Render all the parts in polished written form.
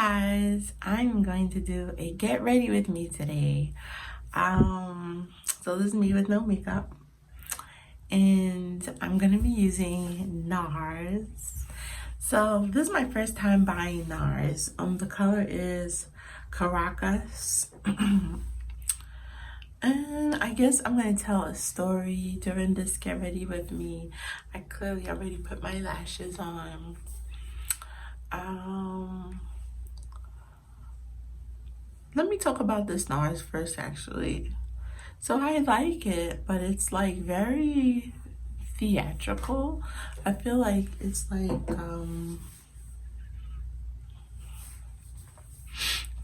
guys, I'm going to do a get ready with me today. So this is me with no makeup, and I'm gonna be using Nars. So this is my first time buying Nars. The color is Caracas. And I guess I'm gonna tell a story during this get ready with me. I clearly already put my lashes on. Let me talk about this Nars first, actually. So I like it, but it's like very theatrical. I feel like it's like,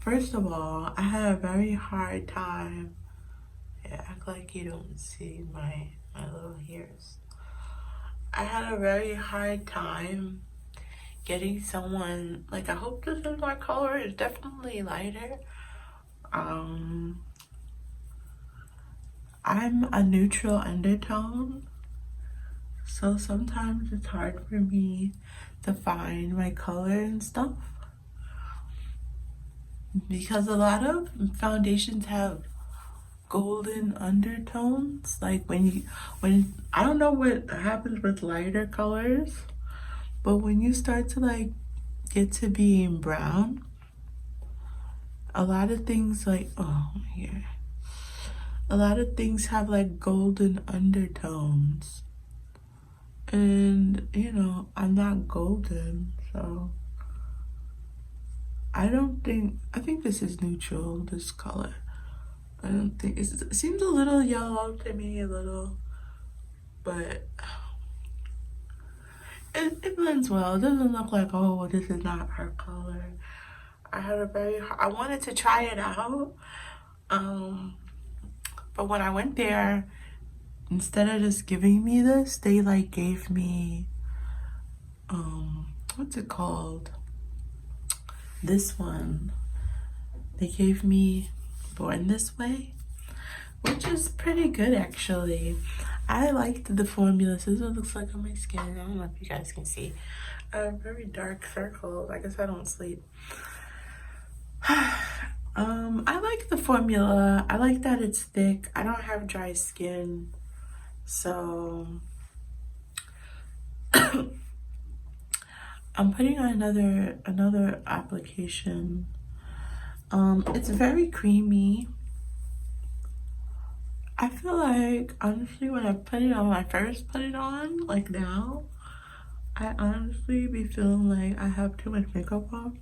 first of all, I had a very hard time. Yeah, act like you don't see my little hairs. I had a very hard time getting someone, like, I hope this is my color. It's definitely lighter. I'm a neutral undertone, so sometimes it's hard for me to find my color and stuff, because a lot of foundations have golden undertones. Like when I don't know what happens with lighter colors, but when you start to like get to being brown, a lot of things like, a lot of things have like golden undertones. And you know, I'm not golden, so I think this is neutral, this color. I don't think it seems a little yellow to me, a little, but it blends well. It doesn't look like, oh, this is not her color. I wanted to try it out, but when I went there, instead of just giving me this, they like gave me, what's it called? This one. They gave me Born This Way, which is pretty good actually. I liked the formula. This is what it looks like on my skin. I don't know if you guys can see. Very dark circles. I guess I don't sleep. I like the formula. I like that it's thick. I don't have dry skin, so I'm putting on another application. It's very creamy. I feel like honestly when I first put it on, like now, I honestly be feeling like I have too much makeup on.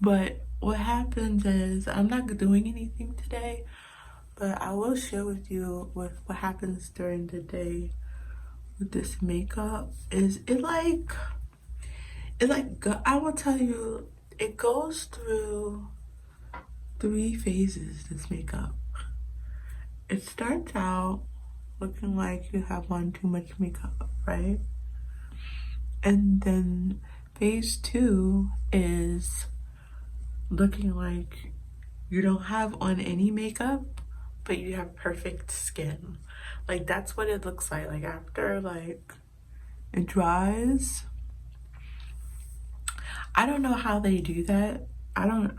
But what happens is, I'm not doing anything today, but I will share with you what happens during the day with this makeup. I will tell you, it goes through 3 phases, this makeup. It starts out looking like you have on too much makeup, right? And then phase 2 is looking like you don't have on any makeup, but you have perfect skin. Like, that's what it looks like after like it dries. I don't know how they do that. I don't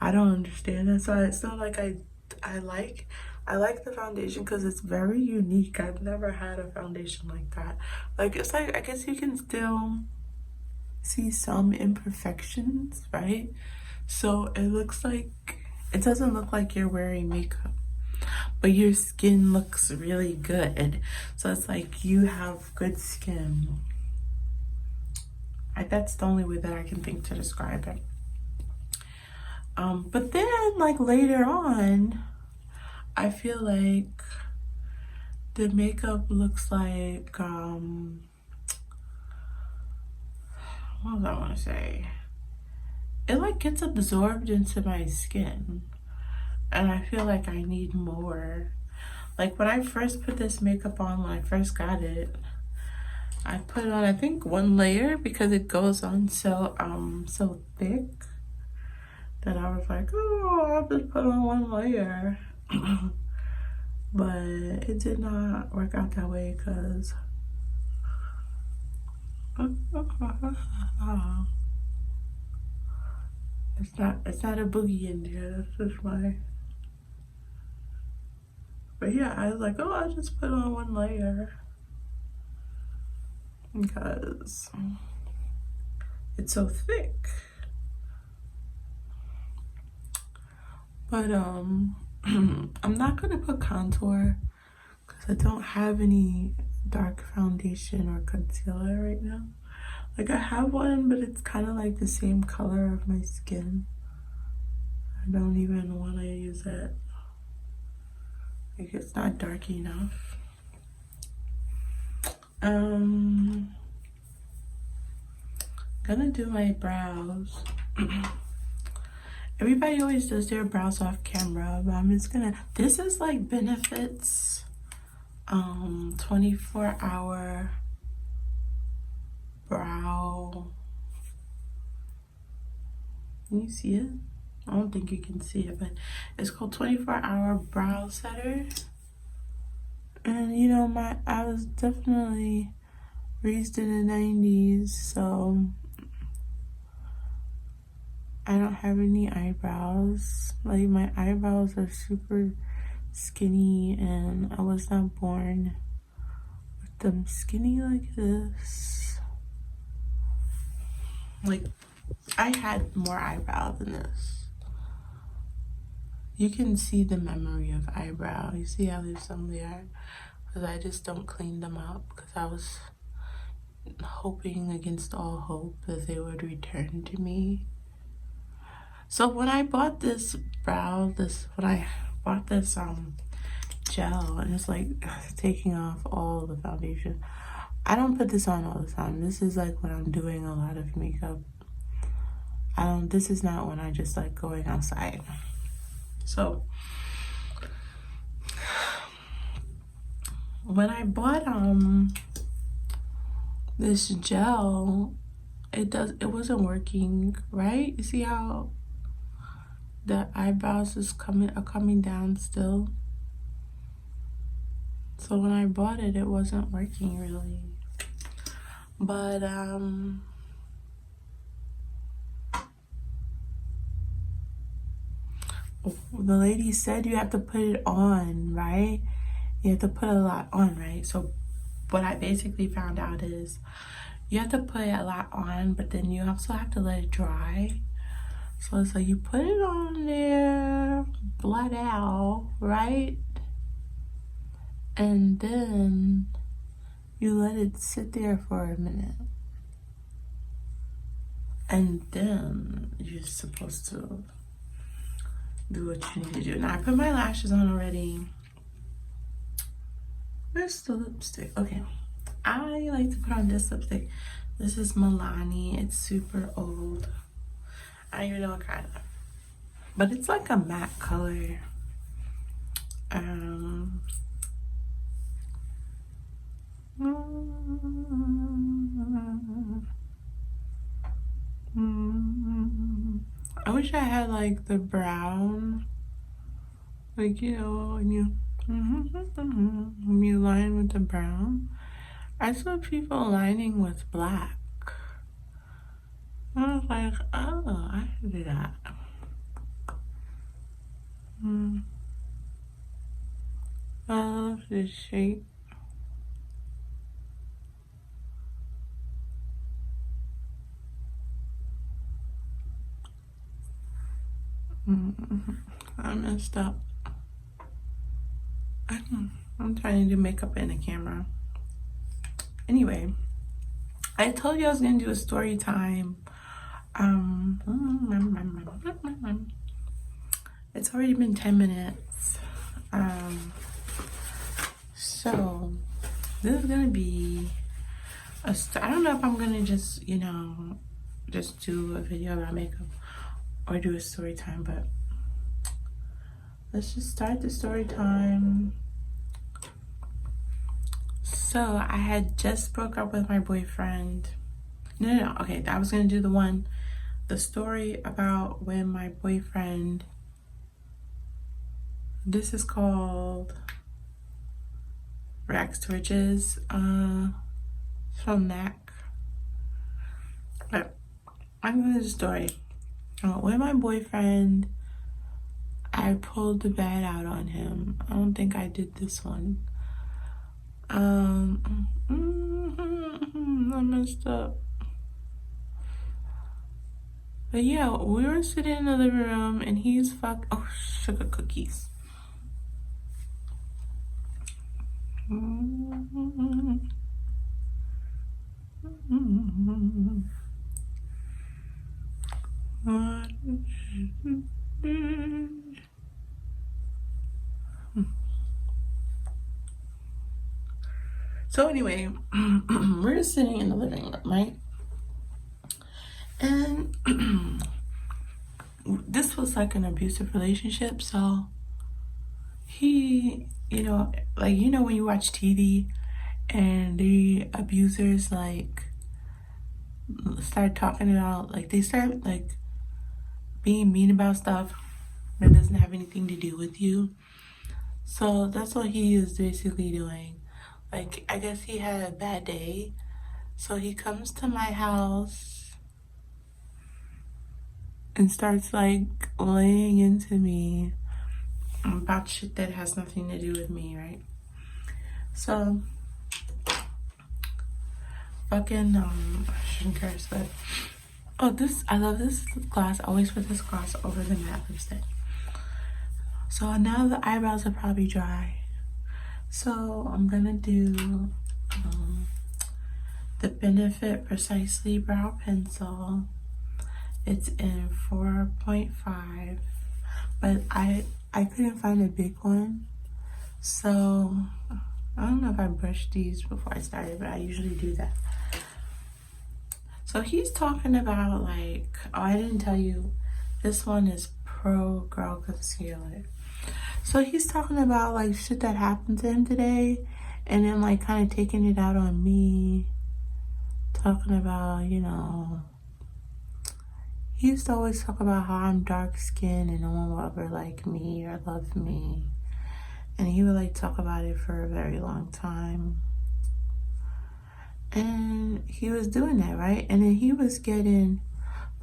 understand that. So it's not like I like the foundation because it's very unique. I've never had a foundation like that. Like, it's like, I guess you can still see some imperfections, right? So it doesn't look like you're wearing makeup, but your skin looks really good. So it's like you have good skin. That's the only way that I can think to describe it. But then like later on, I feel like the makeup looks like, what do I want to say? It like gets absorbed into my skin, and I feel like I need more. Like when I first put this makeup on, when I first got it, I put on, I think, 1 layer because it goes on so thick that I was like, oh, I'll just put on 1 layer. But it did not work out that way because It's not a boogie in there. That's just my. But yeah, I was like, oh, I'll just put on one layer because it's so thick. But I'm not gonna put contour because I don't have any dark foundation or concealer right now. Like I have one, but it's kind of like the same color of my skin. I don't even want to use it. Like it's not dark enough. Gonna do my brows. Everybody always does their brows off camera, but I'm just gonna. This is like Benefits 24-hour brow. Can you see it? I don't think you can see it, but it's called 24-hour brow setter. And you know, I was definitely raised in the 90s, so I don't have any eyebrows. Like my eyebrows are super skinny, and I was not born with them skinny like this. Like I had more eyebrows than this. You can see the memory of eyebrow. You see how there's some there, because I just don't clean them up because I was hoping against all hope that they would return to me. So when I bought this gel, and it's like taking off all the foundation. I don't put this on all the time. This is like when I'm doing a lot of makeup. This is not when I just like going outside. So when I bought this gel, it wasn't working, right? You see how the eyebrows are coming down still? So when I bought it, it wasn't working really. But the lady said you have to put it on, right? You have to put a lot on, right? So what I basically found out is you have to put a lot on, but then you also have to let it dry. So it's like you put it on there, blot out, right? And then you let it sit there for a minute. And then you're supposed to do what you need to do. Now I put my lashes on already. Where's the lipstick? Okay. I like to put on this lipstick. This is Milani. It's super old. I don't even know what kind of. But it's like a matte color. I wish I had like the brown, like, you know, when you line with the brown. I saw people lining with black. I was like, oh, I should do that. I love this shape. I messed up. I'm trying to do makeup in the camera. Anyway, I told you I was gonna do a story time. It's already been 10 minutes. So this is gonna be I don't know if I'm gonna just, you know, just do a video about makeup or do a story time, but let's just start the story time. So I had just broke up with my boyfriend. No. Okay, I was gonna do the story about when my boyfriend. This is called Rags to Riches. From MAC. But I'm gonna do the story. With my boyfriend, I pulled the bed out on him. I don't think I did this one. I messed up. But yeah, we were sitting in the living room and he's sugar cookies. So anyway, we're sitting in the living room, right? And this was like an abusive relationship, so he, when you watch TV and the abusers like start talking about, like they start like being mean about stuff that doesn't have anything to do with you. So that's what he is basically doing. Like, I guess he had a bad day, so he comes to my house and starts like laying into me about shit that has nothing to do with me, right? So fucking I shouldn't curse, but I love this gloss. I always put this gloss over the matte lipstick. So now the eyebrows are probably dry, so I'm gonna do the Benefit Precisely Brow Pencil. It's in 4.5, but I couldn't find a big one, so I don't know if I brushed these before I started, but I usually do that. So he's talking about like, oh, I didn't tell you, this one is Pro Girl Concealer. So he's talking about like shit that happened to him today, and then like kind of taking it out on me, talking about, he used to always talk about how I'm dark skinned and no one will ever like me or love me. And he would like talk about it for a very long time. And he was doing that, right? And then he was getting,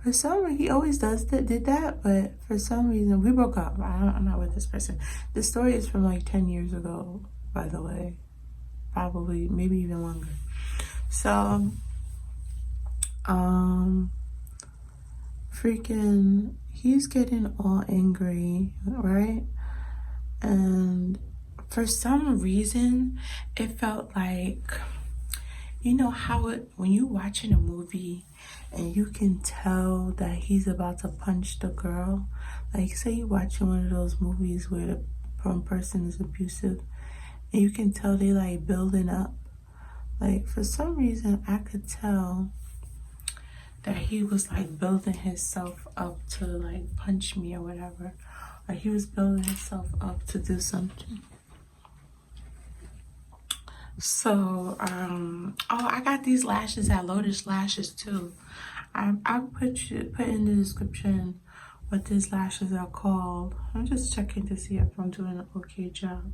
for some reason, he always did that, but for some reason, we broke up. I'm not with this person. This story is from like 10 years ago, by the way. Probably, maybe even longer. So, freaking, he's getting all angry, right? And for some reason, it felt like, how when you're watching a movie and you can tell that he's about to punch the girl, like say you're watching one of those movies where the one person is abusive and you can tell they like building up. Like for some reason I could tell that he was like building himself up to like punch me or whatever, or he was building himself up to do something. So, I got these lashes at Lotus Lashes too. I'll put in the description what these lashes are called. I'm just checking to see if I'm doing an okay job.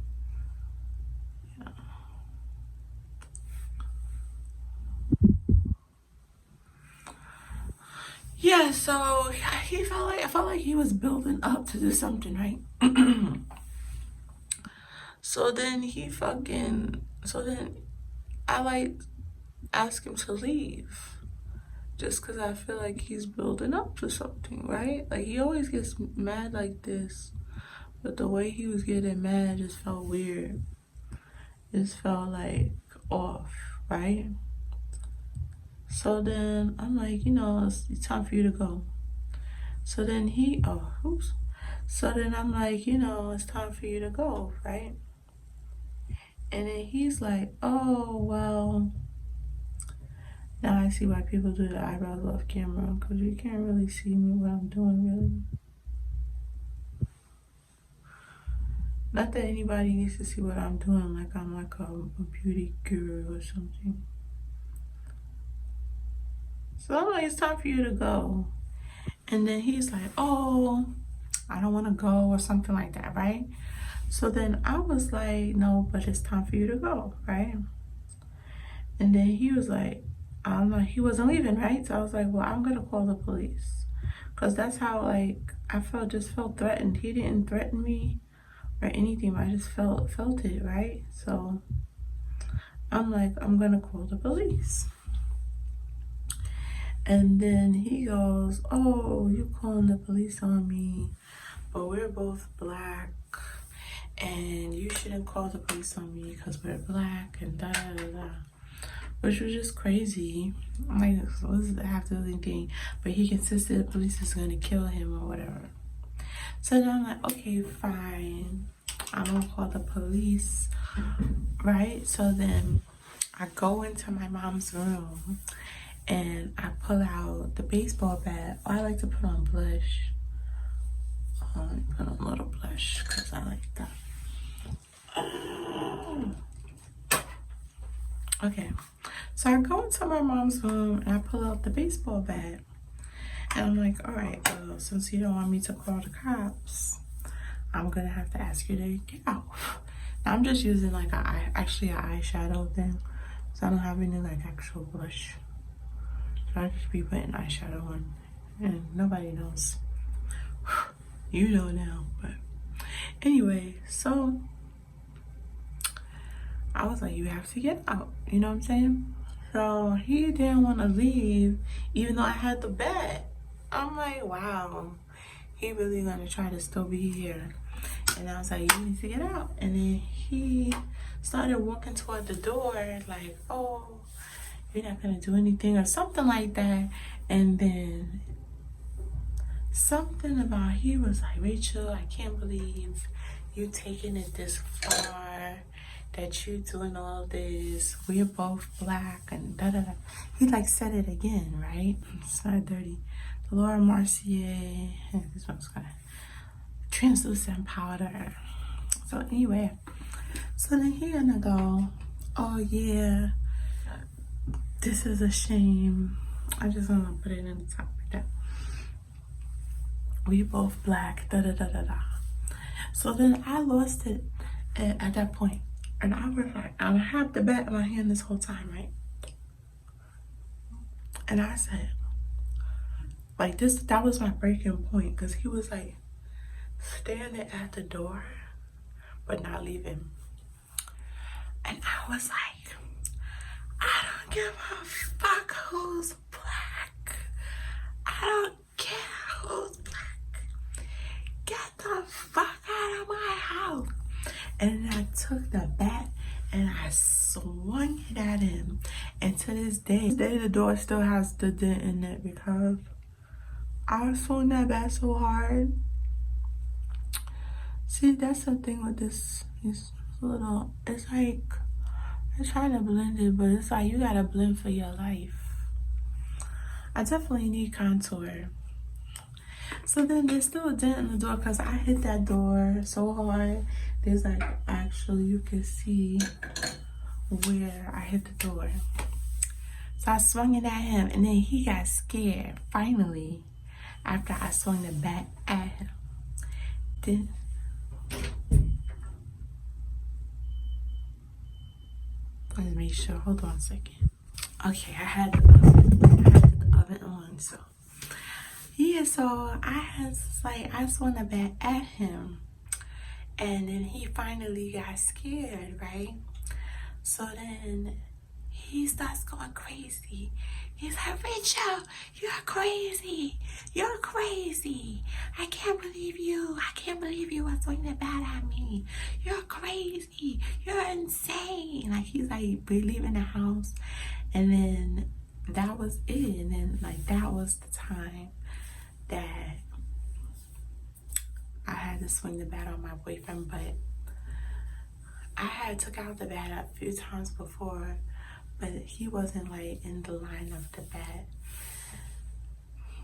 Yeah, so I felt like he was building up to do something, right? So then I like ask him to leave. Just because I feel like he's building up to something, right? Like he always gets mad like this, but the way he was getting mad just felt weird. It just felt like off, right? So then I'm like, it's time for you to go. So then So then I'm like, it's time for you to go, right? And then he's like, oh, well, now I see why people do the eyebrows off camera, because you can't really see me what I'm doing, really. Not that anybody needs to see what I'm doing, like I'm like a beauty guru or something. So I'm like, it's time for you to go. And then he's like, oh, I don't want to go or something like that, right? So then I was like, no, but it's time for you to go, right? And then he was like, he wasn't leaving, right? So I was like, well, I'm going to call the police. Because that's how, like, I just felt threatened. He didn't threaten me or anything. I just felt it, right? So I'm like, I'm gonna call the police. And then he goes, oh, you calling the police on me, but we're both black, and you shouldn't call the police on me because we're black, and da da da da. Which was just crazy. I'm like, what does that have to do with anything? But he insisted the police is gonna kill him or whatever. So then I'm like, okay, fine. I'm gonna call the police, right? So then I go into my mom's room and I pull out the baseball bat. Oh, I like to put on blush. Put on a little blush because I like that. Okay, so I go into my mom's room and I pull out the baseball bat. And I'm like, all right, well, since you don't want me to call the cops, I'm gonna have to ask you to get out. Now I'm just using like actually an eyeshadow thing, so I don't have any like actual blush. So I just be putting eyeshadow on, and nobody knows. You know now, but anyway, so I was like, you have to get out. You know what I'm saying? So he didn't want to leave, even though I had the bat. I'm like, wow, he really gonna try to still be here. And I was like, you need to get out. And then he started walking toward the door like, oh, you're not gonna do anything or something like that. And then something about, he was like, Rachel, I can't believe you taking it this far, that you doing all this, we're both black and da da da. He like said it again, right? It's not dirty. Laura Mercier, this one's got translucent powder. So anyway, so then he gonna go, oh yeah, this is a shame. I just wanna put it in the top like that. We both black, da da da da da. So then I lost it at that point. And I was like, I have the bat in my hand this whole time, right? And I said, like that was my breaking point, because he was like standing at the door, but not leaving. And I was like, I don't give a fuck who's black. I don't care who's black. Get the fuck out of my house. And then I took the bat and I swung it at him. And to this day, the door still has the dent in it because I swung that bat so hard. See, that's the thing with this little, it's like, I'm trying to blend it, but it's like you gotta blend for your life. I definitely need contour. So then there's still a dent in the door because I hit that door so hard. There's like, actually you can see where I hit the door. So I swung it at him and then he got scared finally after I swung the bat at him. Then let me make sure, hold on a second. Okay, I had the oven on, so yeah, so I swung the bat at him and then he finally got scared, right? So then he starts going crazy. He's like, Rachel, you're crazy. You're crazy. I can't believe you. I can't believe you were swinging the bat at me. You're crazy. You're insane. Like, he's like leaving the house. And then that was it. And then like that was the time that I had to swing the bat on my boyfriend. But I had took out the bat a few times before, but he wasn't like in the line of the bat.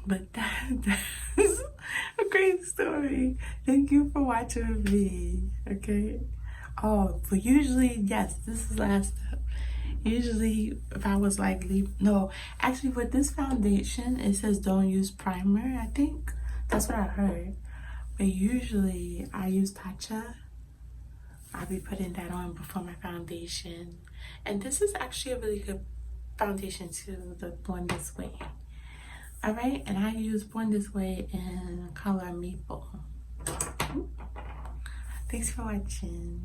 But that's a great story. Thank you for watching with me. Okay. Oh, but usually, yes, this is last step. Usually if I was like no, actually with this foundation it says don't use primer. I think that's what I heard. But usually I use Tatcha. I'll be putting that on before my foundation. And this is actually a really good foundation too, the one this way. Alright, and I use Born This Way in color Maple. Thanks for watching.